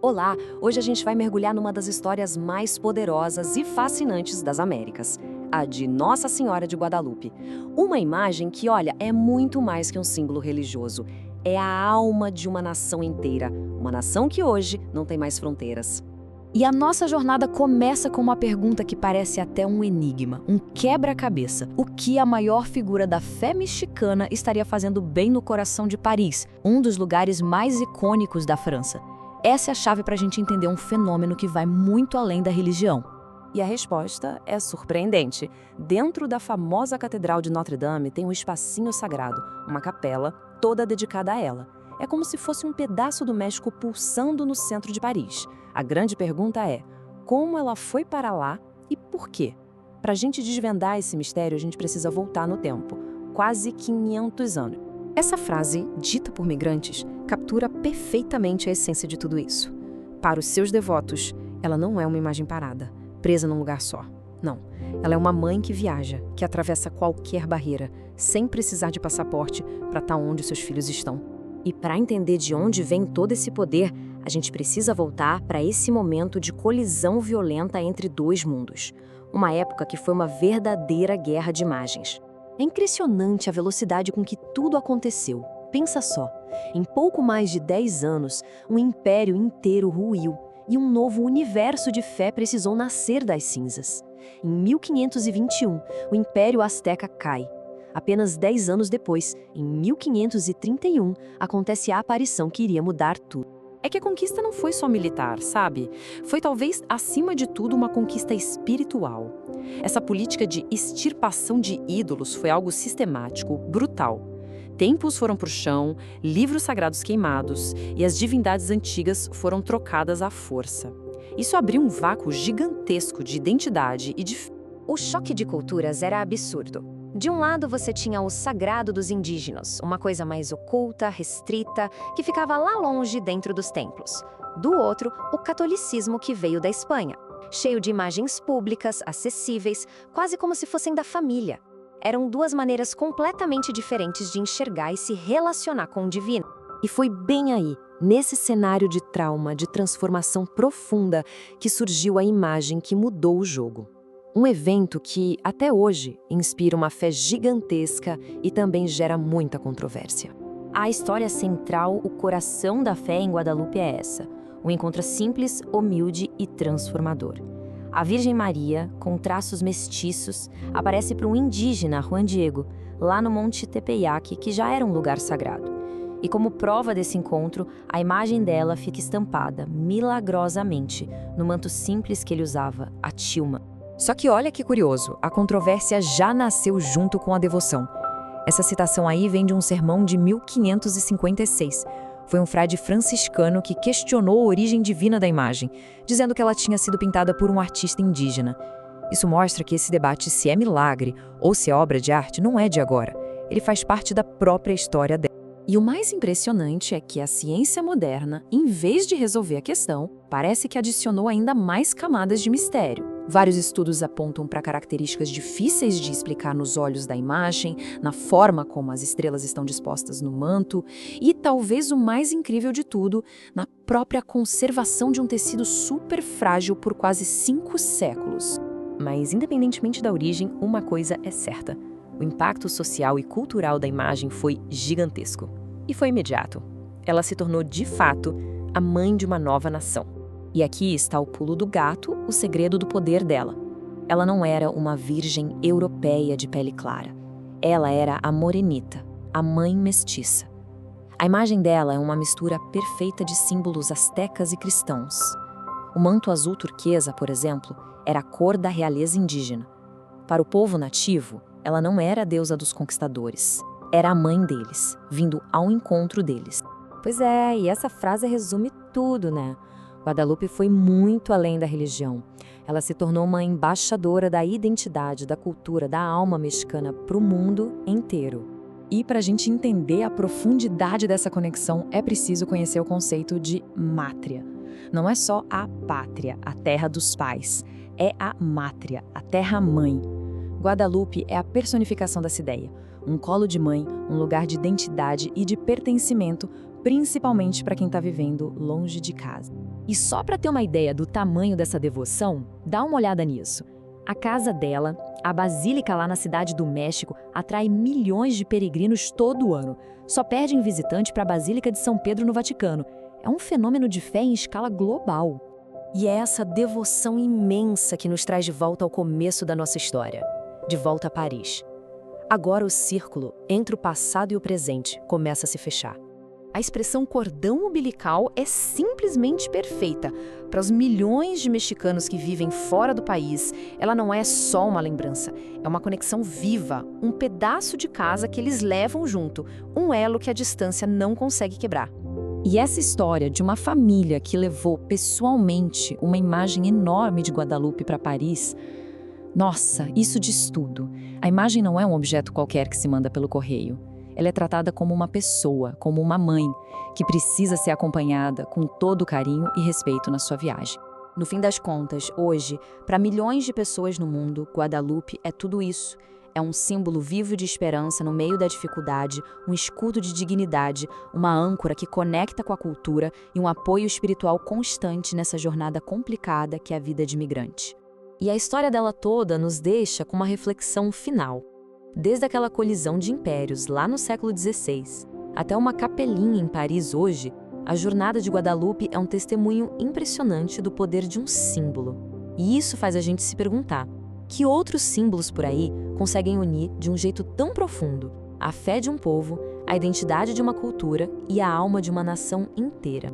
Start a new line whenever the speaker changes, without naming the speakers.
Olá! Hoje a gente vai mergulhar numa das histórias mais poderosas e fascinantes das Américas, a de Nossa Senhora de Guadalupe. Uma imagem que, olha, é muito mais que um símbolo religioso. É a alma de uma nação inteira, uma nação que hoje não tem mais fronteiras.
E a nossa jornada começa com uma pergunta que parece até um enigma, um quebra-cabeça. O que a maior figura da fé mexicana estaria fazendo bem no coração de Paris, um dos lugares mais icônicos da França? Essa é a chave para a gente entender um fenômeno que vai muito além da religião.
E a resposta é surpreendente. Dentro da famosa Catedral de Notre-Dame tem um espacinho sagrado, uma capela toda dedicada a ela. É como se fosse um pedaço do México pulsando no centro de Paris. A grande pergunta é, como ela foi para lá e por quê? Para a gente desvendar esse mistério, a gente precisa voltar no tempo, quase 500 anos. Essa frase, dita por migrantes, captura perfeitamente a essência de tudo isso. Para os seus devotos, ela não é uma imagem parada, presa num lugar só. Não, ela é uma mãe que viaja, que atravessa qualquer barreira, sem precisar de passaporte para estar onde os seus filhos estão. E para entender de onde vem todo esse poder, a gente precisa voltar para esse momento de colisão violenta entre dois mundos. Uma época que foi uma verdadeira guerra de imagens. É impressionante a velocidade com que tudo aconteceu. Pensa só, em pouco mais de 10 anos, um império inteiro ruiu e um novo universo de fé precisou nascer das cinzas. Em 1521, o Império Azteca cai. Apenas 10 anos depois, em 1531, acontece a aparição que iria mudar tudo. É que a conquista não foi só militar, sabe? Foi talvez, acima de tudo, uma conquista espiritual. Essa política de extirpação de ídolos foi algo sistemático, brutal. Templos foram para o chão, livros sagrados queimados e as divindades antigas foram trocadas à força. Isso abriu um vácuo gigantesco de identidade e de fé.
O choque de culturas era absurdo. De um lado você tinha o sagrado dos indígenas, uma coisa mais oculta, restrita, que ficava lá longe dentro dos templos. Do outro, o catolicismo que veio da Espanha, cheio de imagens públicas, acessíveis, quase como se fossem da família. Eram duas maneiras completamente diferentes de enxergar e se relacionar com o divino.
E foi bem aí, nesse cenário de trauma, de transformação profunda, que surgiu a imagem que mudou o jogo. Um evento que, até hoje, inspira uma fé gigantesca e também gera muita controvérsia.
A história central, o coração da fé em Guadalupe é essa. Um encontro simples, humilde e transformador. A Virgem Maria, com traços mestiços, aparece para um indígena, Juan Diego, lá no Monte Tepeyac, que já era um lugar sagrado. E como prova desse encontro, a imagem dela fica estampada, milagrosamente, no manto simples que ele usava, a tilma.
Só que olha que curioso, a controvérsia já nasceu junto com a devoção. Essa citação aí vem de um sermão de 1556. Foi um frade franciscano que questionou a origem divina da imagem, dizendo que ela tinha sido pintada por um artista indígena. Isso mostra que esse debate, se é milagre ou se é obra de arte, não é de agora. Ele faz parte da própria história dela.
E o mais impressionante é que a ciência moderna, em vez de resolver a questão, parece que adicionou ainda mais camadas de mistério. Vários estudos apontam para características difíceis de explicar nos olhos da imagem, na forma como as estrelas estão dispostas no manto e, talvez o mais incrível de tudo, na própria conservação de um tecido super frágil por quase 5 séculos. Mas, independentemente da origem, uma coisa é certa. O impacto social e cultural da imagem foi gigantesco. E foi imediato. Ela se tornou, de fato, a mãe de uma nova nação. E aqui está o pulo do gato, o segredo do poder dela. Ela não era uma virgem europeia de pele clara. Ela era a morenita, a mãe mestiça. A imagem dela é uma mistura perfeita de símbolos astecas e cristãos. O manto azul turquesa, por exemplo, era a cor da realeza indígena. Para o povo nativo, ela não era a deusa dos conquistadores. Era a mãe deles, vindo ao encontro deles.
Pois é, e essa frase resume tudo, né? Guadalupe foi muito além da religião. Ela se tornou uma embaixadora da identidade, da cultura, da alma mexicana para o mundo inteiro.
E para a gente entender a profundidade dessa conexão, é preciso conhecer o conceito de mátria. Não é só a pátria, a terra dos pais. É a mátria, a terra-mãe. Guadalupe é a personificação dessa ideia. Um colo de mãe, um lugar de identidade e de pertencimento, principalmente para quem está vivendo longe de casa. E só para ter uma ideia do tamanho dessa devoção, dá uma olhada nisso. A casa dela, a basílica lá na cidade do México, atrai milhões de peregrinos todo ano. Só perde em visitante para a Basílica de São Pedro no Vaticano. É um fenômeno de fé em escala global.
E é essa devoção imensa que nos traz de volta ao começo da nossa história, de volta a Paris. Agora o círculo entre o passado e o presente começa a se fechar. A expressão cordão umbilical é simplesmente perfeita. Para os milhões de mexicanos que vivem fora do país, ela não é só uma lembrança, é uma conexão viva, um pedaço de casa que eles levam junto, um elo que a distância não consegue quebrar.
E essa história de uma família que levou pessoalmente uma imagem enorme de Guadalupe para Paris, nossa, isso diz tudo. A imagem não é um objeto qualquer que se manda pelo correio. Ela é tratada como uma pessoa, como uma mãe, que precisa ser acompanhada com todo carinho e respeito na sua viagem.
No fim das contas, hoje, para milhões de pessoas no mundo, Guadalupe é tudo isso. É um símbolo vivo de esperança no meio da dificuldade, um escudo de dignidade, uma âncora que conecta com a cultura e um apoio espiritual constante nessa jornada complicada que é a vida de imigrante. E a história dela toda nos deixa com uma reflexão final. Desde aquela colisão de impérios lá no século XVI, até uma capelinha em Paris hoje, a jornada de Guadalupe é um testemunho impressionante do poder de um símbolo. E isso faz a gente se perguntar, que outros símbolos por aí conseguem unir de um jeito tão profundo a fé de um povo, a identidade de uma cultura e a alma de uma nação inteira?